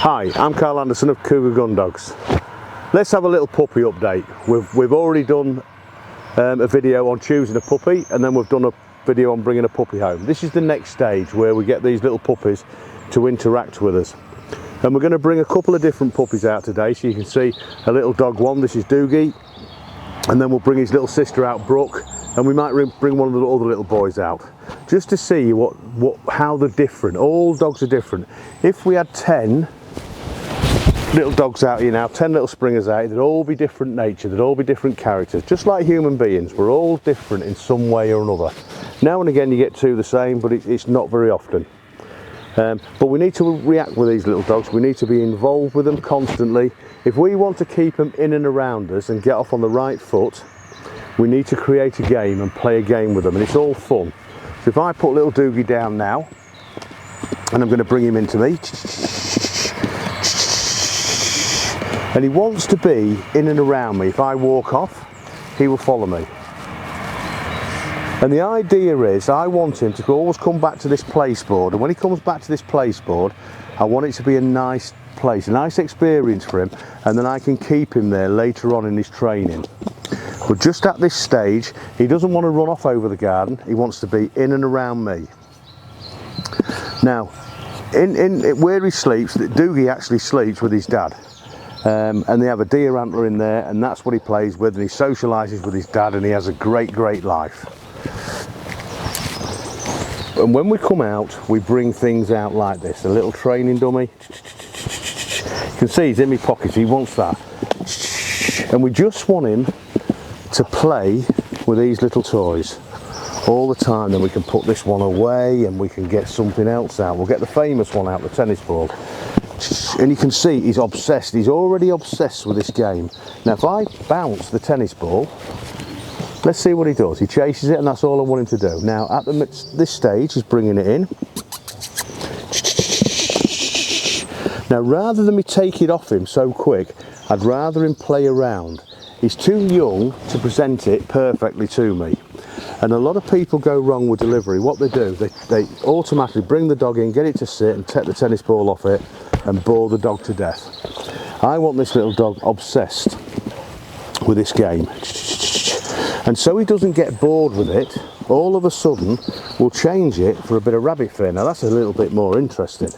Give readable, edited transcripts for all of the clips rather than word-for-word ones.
Hi, I'm Carl Anderson of Kugae Gundogs. Let's have a little puppy update. We've already done a video on choosing a puppy, and then we've done a video on bringing a puppy home. This is the next stage where we get these little puppies to interact with us. And we're going to bring a couple of different puppies out today, so you can see a little dog one. This is Doogie, and then we'll bring his little sister out, Brooke, and we might bring one of the other little boys out, just to see how they're different. All dogs are different. If we had 10 little dogs out here now, 10 little springers out, they'd all be different nature, they'd all be different characters, just like human beings. We're all different in some way or another. Now and again you get two the same, but it's not very often. But we need to react with these little dogs. We need to be involved with them constantly. If we want to keep them in and around us and get off on the right foot, we need to create a game and play a game with them, and it's all fun. So if I put little Doogie down now, and I'm going to bring him into me, and he wants to be in and around me. If I walk off, he will follow me. And the idea is, I want him to always come back to this place board, and when he comes back to this place board, I want it to be a nice place, a nice experience for him, and then I can keep him there later on in his training. But just at this stage, he doesn't want to run off over the garden, he wants to be in and around me. Now, where he sleeps, Doogie actually sleeps with his dad. And they have a deer antler in there, and that's what he plays with, and he socialises with his dad, and he has a great life. And when we come out, we bring things out like this, a little training dummy. You can see he's in my pocket, he wants that. And we just want him to play with these little toys all the time. Then we can put this one away and we can get something else out. We'll get the famous one out, the tennis ball. And you can see he's obsessed, he's already obsessed with this game. Now if I bounce the tennis ball, let's see what he does. He chases it, and that's all I want him to do. Now at this stage, he's bringing it in. Now rather than me take it off him so quick, I'd rather him play around. He's too young to present it perfectly to me. And a lot of people go wrong with delivery. What they do, they automatically bring the dog in, get it to sit and take the tennis ball off it and bore the dog to death. I want this little dog obsessed with this game. And so he doesn't get bored with it, all of a sudden we'll change it for a bit of rabbit fur. Now that's a little bit more interesting.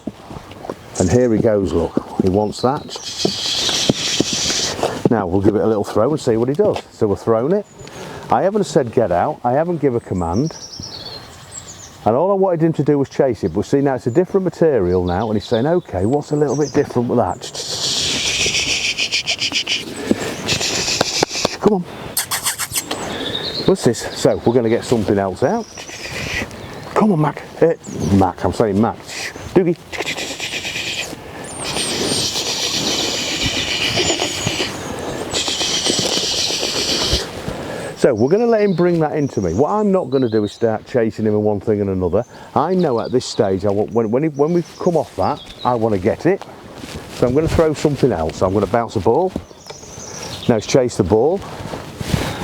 And here he goes, look, he wants that. Now we'll give it a little throw and see what he does. So we're throwing it. I haven't said get out, I haven't given a command. And all I wanted him to do was chase it. But see, now it's a different material now, and he's saying, okay, what's a little bit different with that? Come on. What's this? So we're going to get something else out. Come on, Mac. Mac, I'm saying Mac. Doogie. So we're going to let him bring that into me. What I'm not going to do is start chasing him in one thing and another. I know at this stage, I want, when we come off that, I want to get it. So I'm going to throw something else. I'm going to bounce a ball. Now he's chased the ball,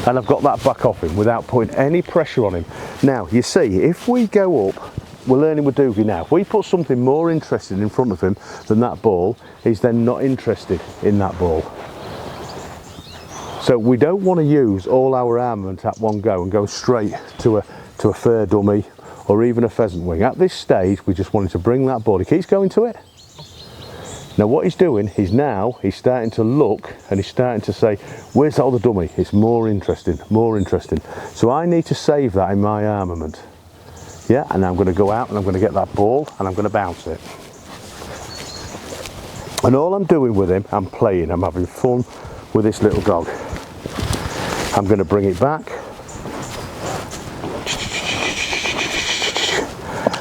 and I've got that back off him without putting any pressure on him. Now you see, if we go up, we're learning with Doogie now. If we put something more interesting in front of him than that ball, he's then not interested in that ball. So we don't want to use all our armament at one go and go straight to a fur dummy or even a pheasant wing. At this stage, we just wanted to bring that ball. He keeps going to it. Now what he's doing is he's starting to look, and he's starting to say, where's that other dummy? It's more interesting, more interesting. So I need to save that in my armament. Yeah, and I'm going to go out and I'm going to get that ball and I'm going to bounce it. And all I'm doing with him, I'm playing, I'm having fun with this little dog. I'm going to bring it back.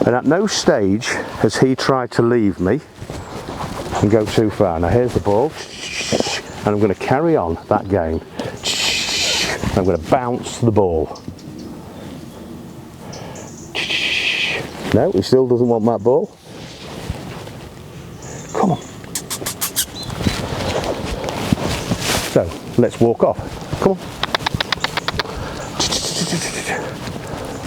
And at no stage has he tried to leave me and go too far. Now here's the ball, and I'm going to carry on that game. I'm going to bounce the ball. No, he still doesn't want that ball. Come on. So let's walk off. Come on.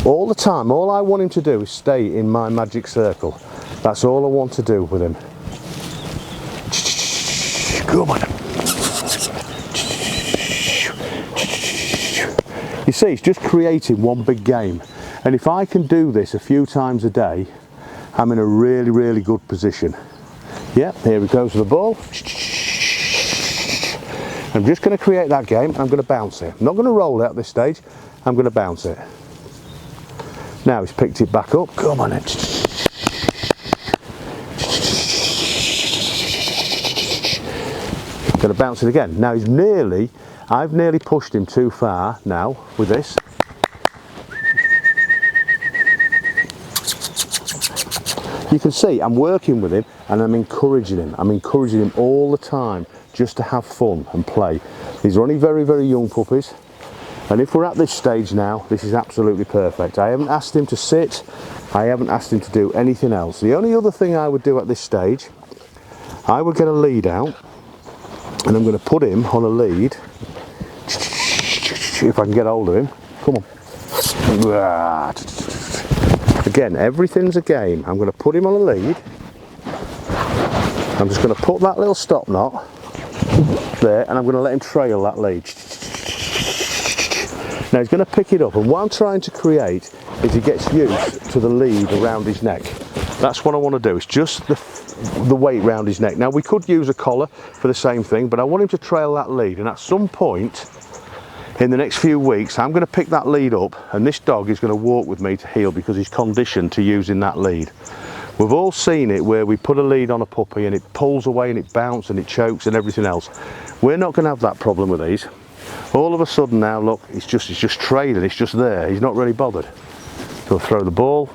All the time, all I want him to do is stay in my magic circle. That's all I want to do with him. You see, it's just creating one big game. And if I can do this a few times a day, I'm in a really, really good position. Yep, here he goes with the ball. I'm just going to create that game. I'm going to bounce it. I'm not going to roll it at this stage. I'm going to bounce it. Now he's picked it back up. Come on in. I'm going to bounce it again. Now I've nearly pushed him too far now with this. You can see I'm working with him and I'm encouraging him. I'm encouraging him all the time just to have fun and play. These are only very, very young puppies. And if we're at this stage now, this is absolutely perfect. I haven't asked him to sit. I haven't asked him to do anything else. The only other thing I would do at this stage, I would get a lead out and I'm going to put him on a lead. If I can get hold of him. Come on. Again, everything's a game. I'm going to put him on a lead. I'm just going to put that little stop knot there and I'm going to let him trail that lead. Now he's going to pick it up, and what I'm trying to create is he gets used to the lead around his neck. That's what I want to do. It's just the weight around his neck. Now we could use a collar for the same thing, but I want him to trail that lead, and at some point in the next few weeks I'm going to pick that lead up and this dog is going to walk with me to heel because he's conditioned to using that lead. We've all seen it where we put a lead on a puppy and it pulls away and it bounces and it chokes and everything else. We're not going to have that problem with these. All of a sudden now, look, it's just trailing, it's just there, he's not really bothered. So we'll throw the ball.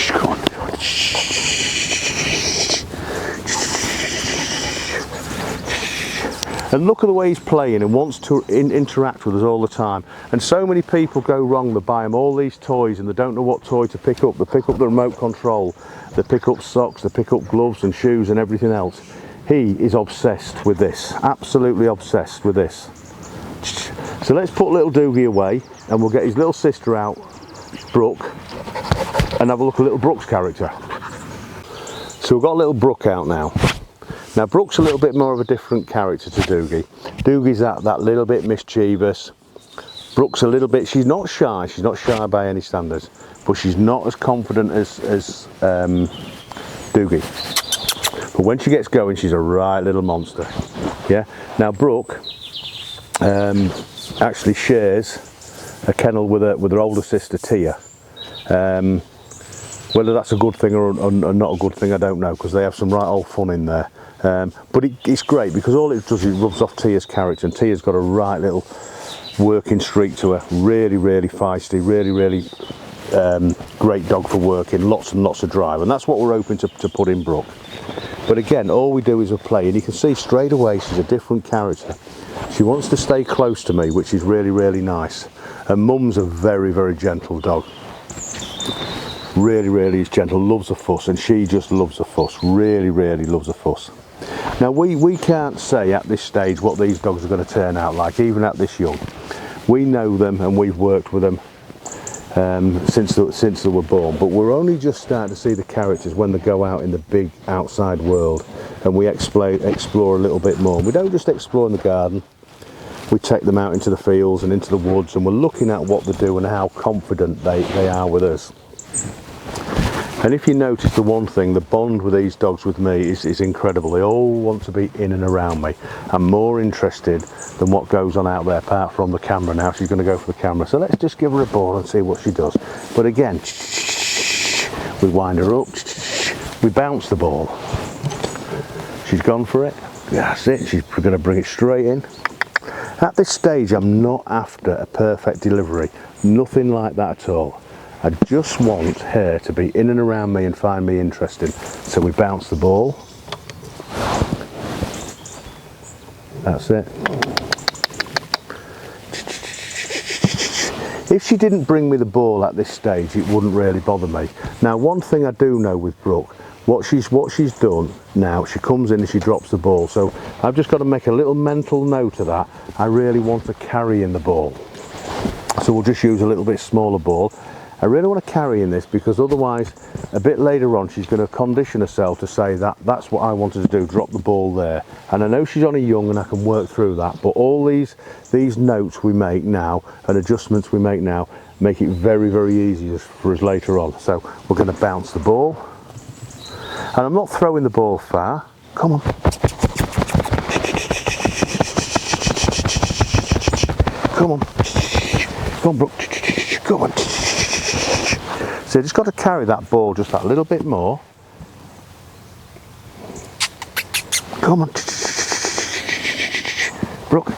Come on. And look at the way he's playing and wants to interact with us all the time. And so many people go wrong, they buy them all these toys and they don't know what toy to pick up. They pick up the remote control, they pick up socks, they pick up gloves and shoes and everything else. He is obsessed with this, absolutely obsessed with this. So let's put little Doogie away and we'll get his little sister out, Brooke, and have a look at little Brooke's character. So we've got little Brooke out now. Now Brooke's a little bit more of a different character to Doogie. Doogie's that little bit mischievous. Brooke's a little bit, she's not shy by any standards, but she's not as confident as Doogie. But when she gets going, she's a right little monster. Yeah. Now Brooke actually shares a kennel with her older sister Tia. Whether that's a good thing or not a good thing, I don't know, because they have some right old fun in there. But it's great because all it does is rubs off Tia's character, and Tia's got a right little working streak to her. Really, really feisty, really great dog for working, lots and lots of drive, and that's what we're hoping to put in Brooke. But again, all we do is we play, and you can see straight away she's a different character. She wants to stay close to me, which is really nice. And Mum's a very gentle dog. Really is gentle, loves a fuss, and she just loves a fuss, really loves a fuss. Now we can't say at this stage what these dogs are going to turn out like, even at this young. We know them and we've worked with them since they were born, but we're only just starting to see the characters when they go out in the big outside world and we explore a little bit more. We don't just explore in the garden, we take them out into the fields and into the woods, and we're looking at what they do and how confident they are with us. And if you notice the one thing, the bond with these dogs with me is incredible. They all want to be in and around me. I'm more interested than what goes on out there, apart from the camera now. She's going to go for the camera. So let's just give her a ball and see what she does. But again, we wind her up, we bounce the ball. She's gone for it. That's it. She's going to bring it straight in. At this stage, I'm not after a perfect delivery. Nothing like that at all. I just want her to be in and around me and find me interesting. So we bounce the ball. That's it. If she didn't bring me the ball at this stage, it wouldn't really bother me. Now, one thing I do know with Brooke, what she's done now, she comes in and she drops the ball. So I've just got to make a little mental note of that. I really want to carry in the ball. So we'll just use a little bit smaller ball. I really want to carry in this, because otherwise a bit later on she's going to condition herself to say that that's what I wanted to do, drop the ball there. And I know she's only young and I can work through that, but all these notes we make now and adjustments we make now make it very, very easy for us later on. So we're going to bounce the ball, and I'm not throwing the ball far. Come on. Come on. Come on, Brooke. Come on. So you just got to carry that ball just that little bit more. Come on. Brooke.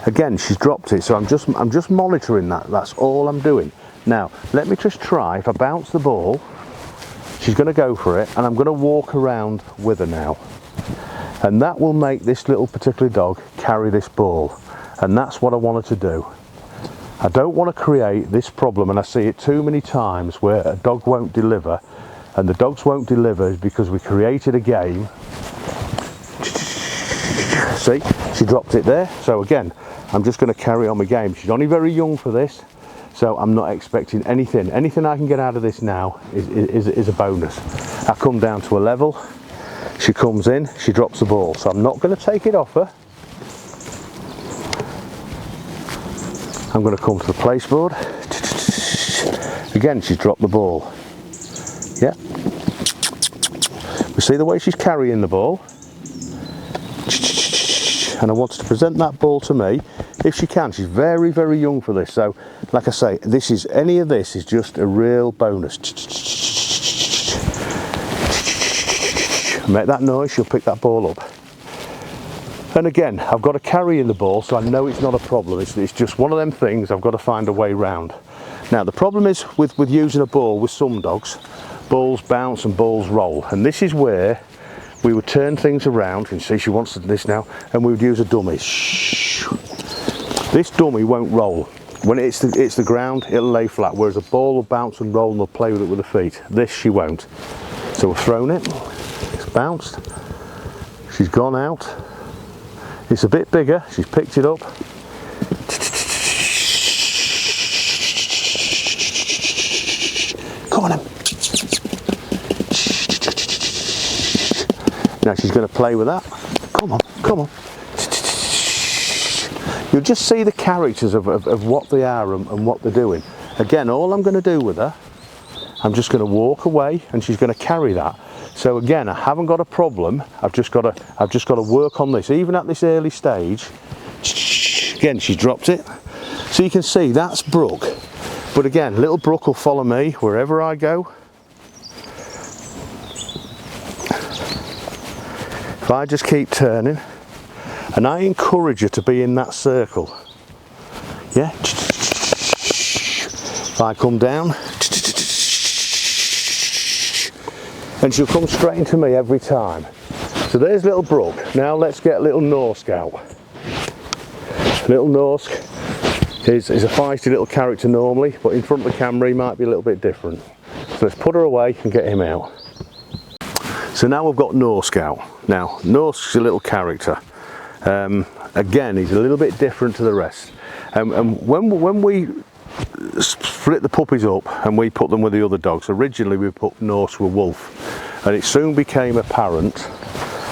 Again, she's dropped it, so I'm just monitoring that. That's all I'm doing. Now, let me just try. If I bounce the ball, she's going to go for it, and I'm going to walk around with her now. And that will make this little particular dog carry this ball. And that's what I wanted to do. I don't want to create this problem, and I see it too many times where a dog won't deliver, and the dogs won't deliver because we created a game. See, she dropped it there. So again, I'm just going to carry on my game. She's only very young for this, so I'm not expecting anything. Anything I can get out of this now is a bonus. I come down to a level, she comes in, she drops the ball. So I'm not going to take it off her. I'm going to come to the place board. Again, she's dropped the ball. Yeah. We see the way she's carrying the ball. And I want to present that ball to me if she can. She's very, very young for this. So, like I say, any of this is just a real bonus. Make that noise, she'll pick that ball up. And again, I've got to carry in the ball, so I know it's not a problem. It's just one of them things I've got to find a way round. Now, the problem is with using a ball with some dogs, balls bounce and balls roll. And this is where we would turn things around. You can see she wants this now, and we would use a dummy. This dummy won't roll. When it hits the ground, it'll lay flat, whereas a ball will bounce and roll and they'll play with it with the feet. This she won't. So we've thrown it, it's bounced, she's gone out. It's a bit bigger, she's picked it up. Come on in. Now she's going to play with that. Come on, come on. You'll just see the characters of what they are and what they're doing. Again, all I'm going to do with her, I'm just going to walk away and she's going to carry that. So again, I haven't got a problem. I've just got to work on this, even at this early stage. Again, she dropped it. So you can see that's Brooke. But again, little Brooke will follow me wherever I go. If I just keep turning, and I encourage her to be in that circle. Yeah. If I come down, and she'll come straight into me every time. So there's little Brooke. Now let's get little Norse out. Little Norse is a feisty little character normally, but in front of the camera he might be a little bit different. So let's put her away and get him out. So now we've got Norse out. Now Norse is a little character. Again, he's a little bit different to the rest. And when we split the puppies up and we put them with the other dogs, originally we put Norse with Wolf, and it soon became apparent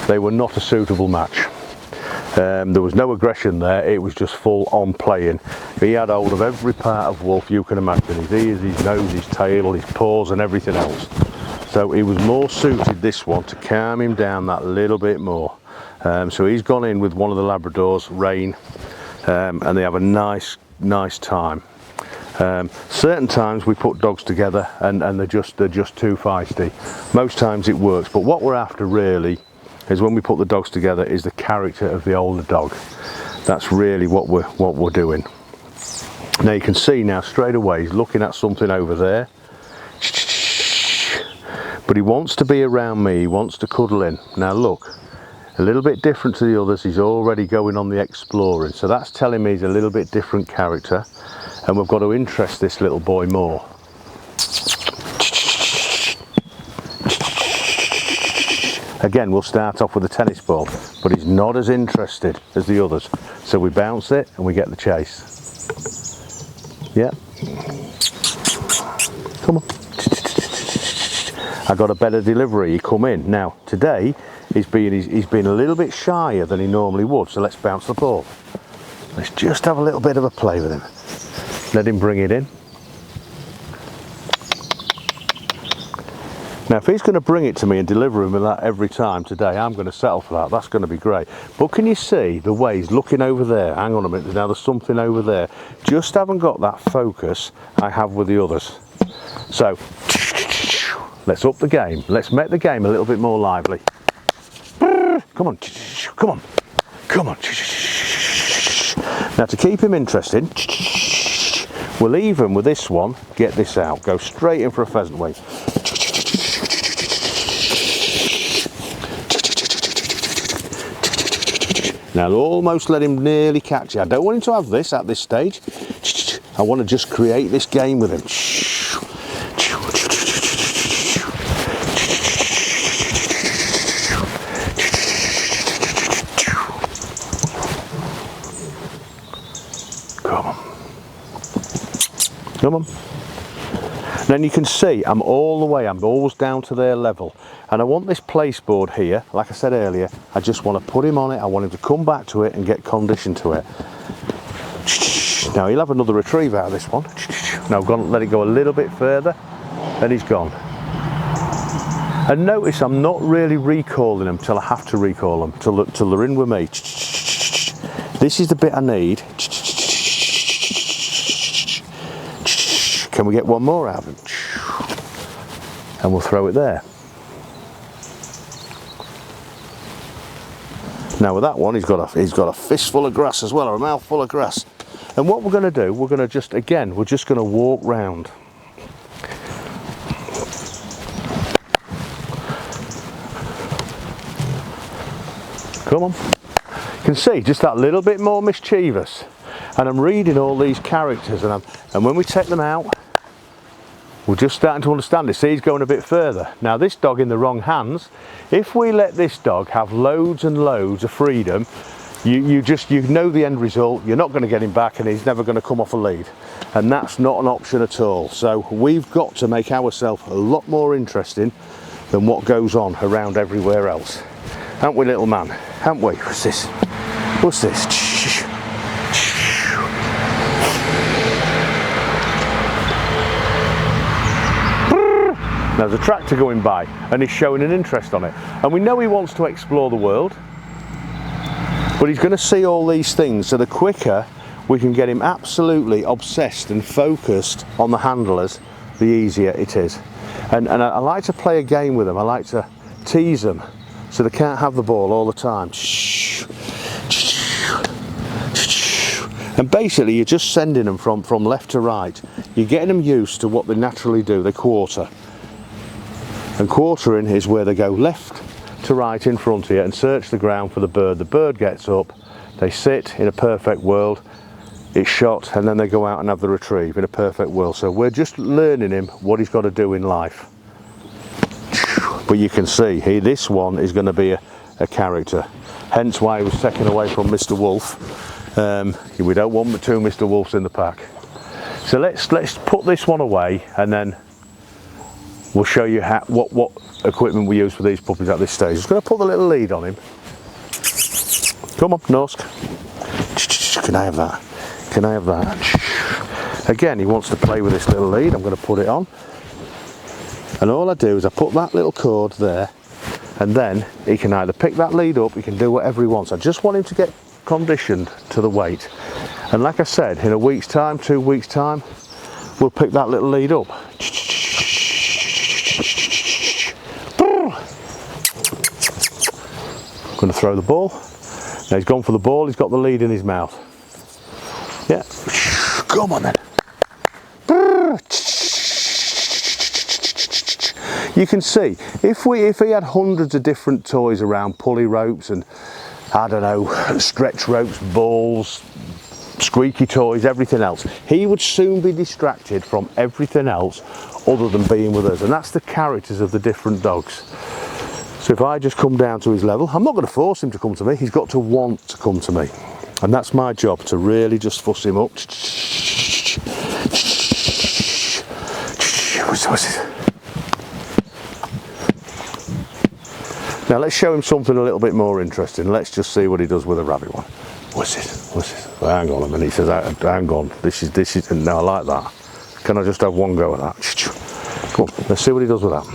they were not a suitable match. There was no aggression there, it was just full on playing. He had hold of every part of Wolf you can imagine, his ears, his nose, his tail, his paws and everything else. So he was more suited, this one, to calm him down that little bit more. So he's gone in with one of the Labradors, Rain, and they have a nice time. Certain times we put dogs together and they're just too feisty. Most times it works, but what we're after really is when we put the dogs together is the character of the older dog. That's really what we're doing. Now you can see now straight away he's looking at something over there, but he wants to be around me, he wants to cuddle in. Now look, a little bit different to the others, he's already going on the exploring, so that's telling me he's a little bit different character, and we've got to interest this little boy more. Again, we'll start off with a tennis ball, but he's not as interested as the others, so we bounce it and we get the chase. Yeah, Come on. I got a better delivery. He come in. Now today he's been a little bit shyer than he normally would. So let's bounce the ball. Let's just have a little bit of a play with him. Let him bring it in. Now if he's going to bring it to me and deliver him with that every time today, I'm going to settle for that. That's going to be great. But can you see the way he's looking over there? Hang on a minute, now there's something over there. Just haven't got that focus I have with the others. So let's up the game. Let's make the game a little bit more lively. Come on, come on, come on. Now to keep him interested, we'll even with this one, get this out, go straight in for a pheasant wing. Now I'll almost let him nearly catch it. I don't want him to have this at this stage. I want to just create this game with him. Come on. Come on. Then you can see I'm all the way, I'm always down to their level. And I want this place board here, like I said earlier, I just want to put him on it, I want him to come back to it and get conditioned to it. Now he'll have another retrieve out of this one. Now I've gone, let it go a little bit further and he's gone. And notice I'm not really recalling them till I have to recall them, till they're in with me. This is the bit I need. Can we get one more out of him? And we'll throw it there. Now with that one, he's got a fistful of grass as well, or a mouthful of grass. And what we're going to do, we're going to just, again, we're just going to walk round. Come on. You can see just that little bit more mischievous. And I'm reading all these characters, and when we take them out, we're just starting to understand it. See, he's going a bit further. Now this dog in the wrong hands, if we let this dog have loads and loads of freedom, you know the end result. You're not going to get him back and he's never going to come off a lead. And that's not an option at all. So we've got to make ourselves a lot more interesting than what goes on around everywhere else. Haven't we, little man? Haven't we? What's this? What's this? There's a tractor going by and he's showing an interest on it. And we know he wants to explore the world, but he's going to see all these things. So the quicker we can get him absolutely obsessed and focused on the handlers, the easier it is. And I like to play a game with them. I like to tease them so they can't have the ball all the time. And basically you're just sending them from left to right. You're getting them used to what they naturally do. They quarter. And quartering is where they go left to right in front of you and search the ground for the bird. The bird gets up, they sit in a perfect world, it's shot, and then they go out and have the retrieve in a perfect world. So we're just learning him what he's got to do in life. But you can see, this one is going to be a character. Hence why he was taken away from Mr. Wolf. We don't want two Mr. Wolves in the pack. So let's put this one away and then we'll show you what equipment we use for these puppies at this stage. Just going to put the little lead on him. Come on, Norsk. Can I have that? Can I have that? Again, he wants to play with this little lead. I'm going to put it on. And all I do is I put that little cord there, and then he can either pick that lead up, he can do whatever he wants. I just want him to get conditioned to the weight. And like I said, in a week's time, 2 weeks' time, we'll pick that little lead up. Going to throw the ball. Now he's gone for the ball, he's got the lead in his mouth. Yeah, come on then. You can see, if he had hundreds of different toys around, pulley ropes and, I don't know, stretch ropes, balls, squeaky toys, everything else, he would soon be distracted from everything else other than being with us. And that's the characters of the different dogs. So if I just come down to his level, I'm not going to force him to come to me, he's got to want to come to me. And that's my job, to really just fuss him up. What's this? Now let's show him something a little bit more interesting. Let's just see what he does with a rabbit one. What's this? What's this? Well, hang on a minute. He says, hang on. This is. No, I like that. Can I just have one go at that? Come on. Let's see what he does with that.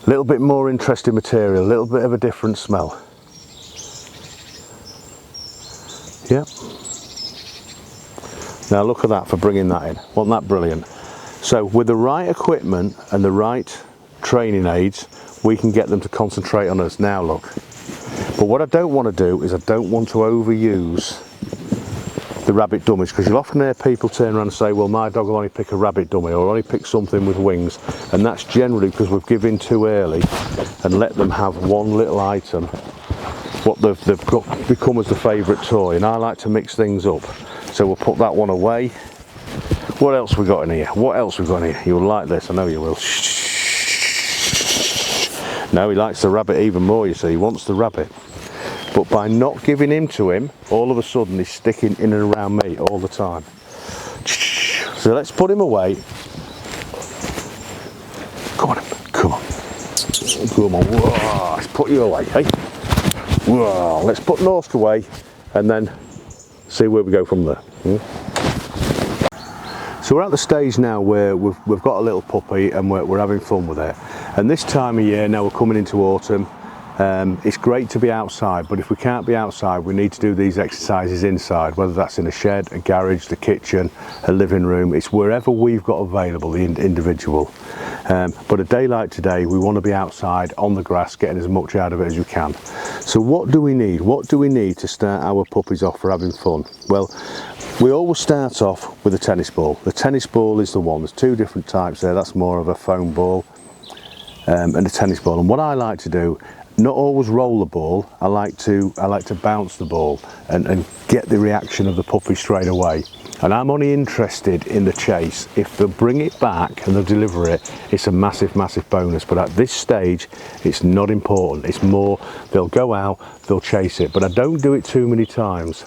A little bit more interesting material. A little bit of a different smell. Yep. Now look at that for bringing that in. Wasn't that brilliant? So with the right equipment and the right training aids, we can get them to concentrate on us. Now look. But what I don't want to do is I don't want to overuse the rabbit dummies, because you'll often hear people turn around and say, well, my dog will only pick a rabbit dummy or only pick something with wings, and that's generally because we've given too early and let them have one little item, what they've got become as the favourite toy. And I like to mix things up, so we'll put that one away. What else we got in here? What else we got in here? You'll like this, I know you will. No, he likes the rabbit even more, you see. He wants the rabbit. But by not giving him to him, all of a sudden he's sticking in and around me all the time. So let's put him away. Come on, come on. Come on. Whoa, let's put you away, hey? Whoa, let's put Norsk away and then see where we go from there. So we're at the stage now where we've got a little puppy and we're having fun with it. And this time of year, now we're coming into autumn, it's great to be outside, but if we can't be outside, we need to do these exercises inside, whether that's in a shed, a garage, the kitchen, a living room. It's wherever we've got available, the individual. But a day like today, we want to be outside on the grass, getting as much out of it as you can. So what do we need? What do we need to start our puppies off for having fun? Well, we always start off with a tennis ball. The tennis ball is the one. There's two different types there. That's more of a foam ball and a tennis ball. And what I like to do, not always roll the ball. I like to bounce the ball and get the reaction of the puppy straight away. And I'm only interested in the chase. If they'll bring it back and they'll deliver it, it's a massive, massive bonus. But at this stage, it's not important. It's more, they'll go out, they'll chase it. But I don't do it too many times.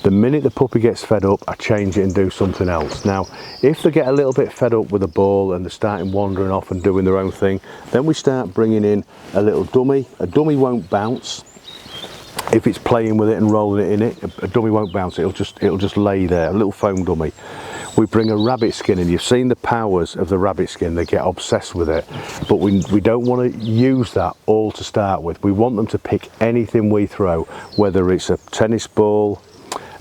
The minute the puppy gets fed up, I change it and do something else. Now, if they get a little bit fed up with the ball and they're starting wandering off and doing their own thing, then we start bringing in a little dummy. A dummy won't bounce. If it's playing with it and rolling it in it, a dummy won't bounce. It'll just lay there, a little foam dummy. We bring a rabbit skin in. You've seen the powers of the rabbit skin. They get obsessed with it. But we don't want to use that all to start with. We want them to pick anything we throw, whether it's a tennis ball,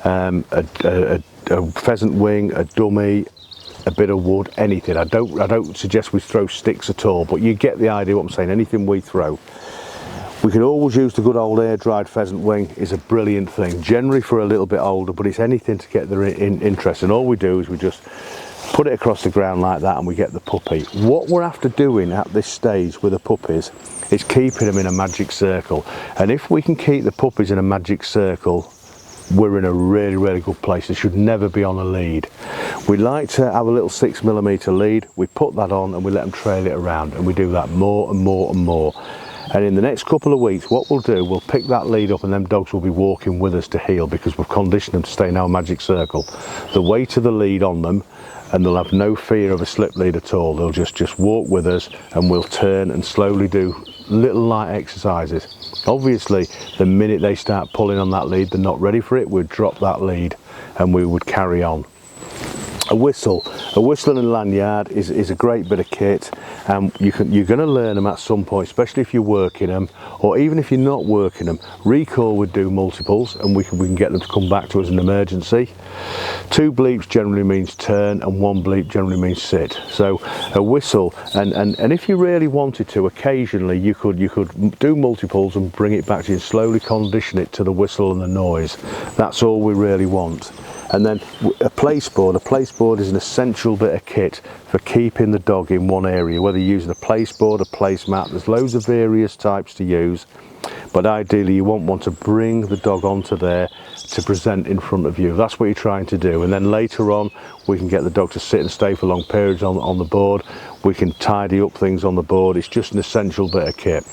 a pheasant wing, a dummy, a bit of wood, anything. I don't suggest we throw sticks at all, but you get the idea what I'm saying. Anything we throw. We can always use the good old air-dried pheasant wing. Is a brilliant thing, generally for a little bit older, but it's anything to get their interest. And all we do is we just put it across the ground like that and we get the puppy. What we're after doing at this stage with the puppies is keeping them in a magic circle. And if we can keep the puppies in a magic circle, we're in a really, really good place. They should never be on a lead. We like to have a little 6mm lead. We put that on and we let them trail it around, and we do that more and more and more. And in the next couple of weeks, what we'll do, we'll pick that lead up and them dogs will be walking with us to heel, because we've conditioned them to stay in our magic circle. The weight of the lead on them, and they'll have no fear of a slip lead at all. They'll just walk with us, and we'll turn and slowly do little light exercises. Obviously, the minute they start pulling on that lead, they're not ready for it, we'd drop that lead and we would carry on. A whistle and a lanyard is a great bit of kit, and you're going to learn them at some point, especially if you're working them, or even if you're not working them. Recall would do multiples, and we can get them to come back to us in an emergency. 2 bleeps generally means turn, and 1 bleep generally means sit. So a whistle, and if you really wanted to, occasionally you could do multiples and bring it back to you and slowly condition it to the whistle and the noise. That's all we really want. And then a place board is an essential bit of kit for keeping the dog in one area, whether you're using a place board, a place mat. There's loads of various types to use, but ideally you want one to bring the dog onto there to present in front of you. That's what you're trying to do. And then later on, we can get the dog to sit and stay for long periods on the board. we can tidy up things on the board. It's just an essential bit of kit,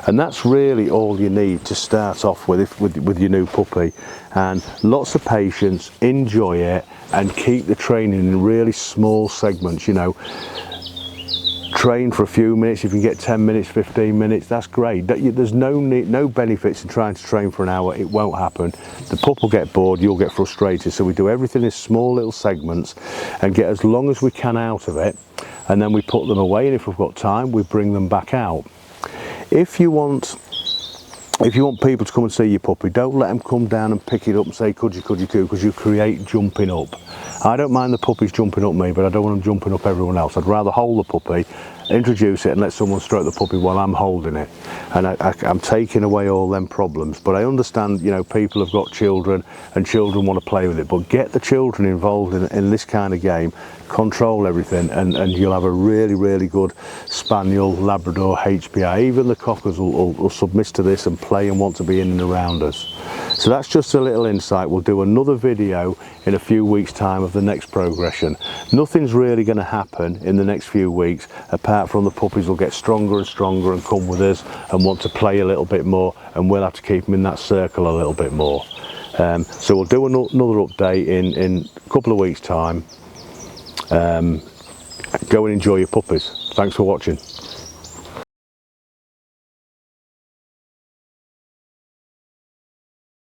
and that's really all you need to start off with your new puppy. And lots of patience, enjoy it, and keep the training in really small segments. You know, train for a few minutes. If you can get 10 minutes, 15 minutes, that's great. There's no benefits in trying to train for an hour. It won't happen. The pup will get bored, you'll get frustrated. So we do everything in small little segments and get as long as we can out of it, and then we put them away, and if we've got time, we bring them back out. If you want people to come and see your puppy, don't let them come down and pick it up and say, could you, because you create jumping up. I don't mind the puppies jumping up me, but I don't want them jumping up everyone else. I'd rather hold the puppy, introduce it, and let someone stroke the puppy while I'm holding it. And I'm taking away all them problems. But I understand, you know, people have got children and children want to play with it, but get the children involved in this kind of game, control everything, and you'll have a really, really good Spaniel, Labrador, HPA. Even the cockers will submit to this and play and want to be in and around us. So that's just a little insight. We'll do another video in a few weeks' time of the next progression. Nothing's really going to happen in the next few weeks, apart from the puppies will get stronger and stronger and come with us and want to play a little bit more, and we'll have to keep them in that circle a little bit more. So we'll do another update in a couple of weeks' time. Go and enjoy your puppies. Thanks for watching.